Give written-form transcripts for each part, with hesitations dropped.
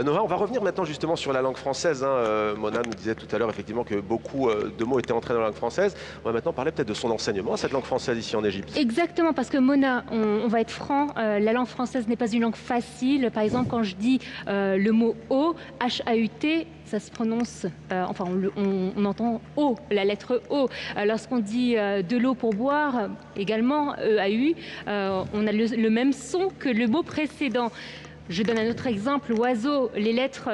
Nora, on va revenir maintenant justement sur la langue française. Mona nous disait tout à l'heure effectivement que beaucoup de mots étaient entrés dans la langue française. On va maintenant parler peut-être de son enseignement à cette langue française ici en Égypte. Exactement, parce que Mona, on va être franc, la langue française n'est pas une langue facile. Par exemple, quand je dis le mot eau, H-A-U-T, ça se prononce, on entend O, la lettre O. Lorsqu'on dit de l'eau pour boire, également E-A-U, on a le même son que le mot précédent. Je donne un autre exemple, oiseau,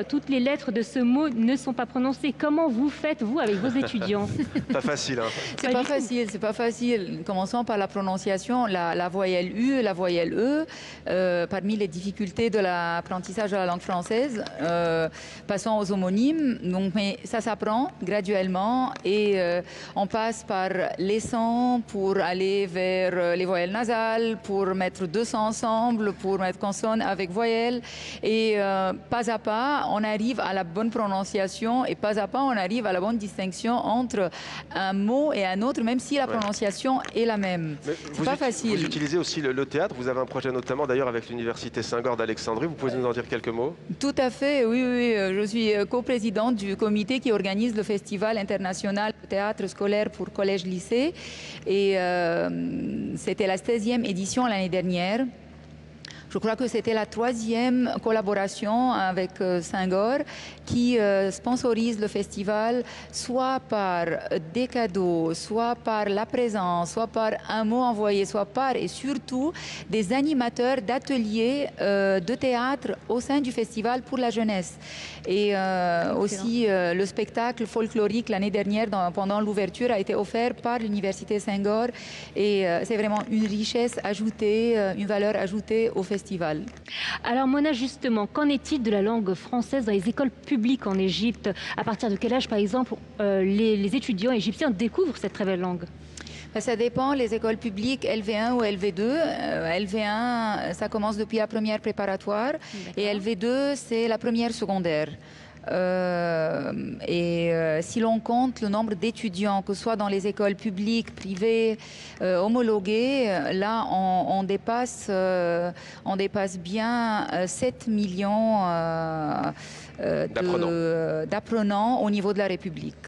toutes les lettres de ce mot ne sont pas prononcées. Comment vous faites, vous, avec vos étudiants? Pas facile, hein? C'est pas facile. Commençons par la prononciation, la voyelle U, la voyelle E, parmi les difficultés de l'apprentissage de la langue française. Passons aux homonymes. Donc, mais ça s'apprend graduellement et on passe par les sons pour aller vers les voyelles nasales, pour mettre deux sons ensemble, pour mettre consonne avec voyelle. Et pas à pas, on arrive à la bonne prononciation et pas à pas, on arrive à la bonne distinction entre un mot et un autre, même si la prononciation est la même. C'est pas facile. Vous utilisez aussi le théâtre. Vous avez un projet notamment d'ailleurs avec l'Université Senghor d'Alexandrie. Vous pouvez nous en dire quelques mots? Tout à fait, oui. Je suis coprésidente du comité qui organise le Festival international de théâtre scolaire pour collège-lycée. Et c'était la 16e édition l'année dernière. Je crois que c'était la 3e collaboration avec Senghor qui sponsorise le festival, soit par des cadeaux, soit par la présence, soit par un mot envoyé, soit par et surtout des animateurs d'ateliers de théâtre au sein du festival pour la jeunesse. Et aussi le spectacle folklorique l'année dernière pendant l'ouverture a été offert par l'Université Senghor et c'est vraiment une richesse ajoutée, une valeur ajoutée au festival. Alors Mona, justement, qu'en est-il de la langue française dans les écoles publiques en Égypte? À partir de quel âge, par exemple, les étudiants égyptiens découvrent cette très belle langue? Ça dépend, les écoles publiques LV1 ou LV2. LV1, ça commence depuis la première préparatoire et LV2, c'est la première secondaire. Si l'on compte le nombre d'étudiants, que ce soit dans les écoles publiques, privées, homologuées, là on dépasse bien 7 millions d'apprenants au niveau de la République.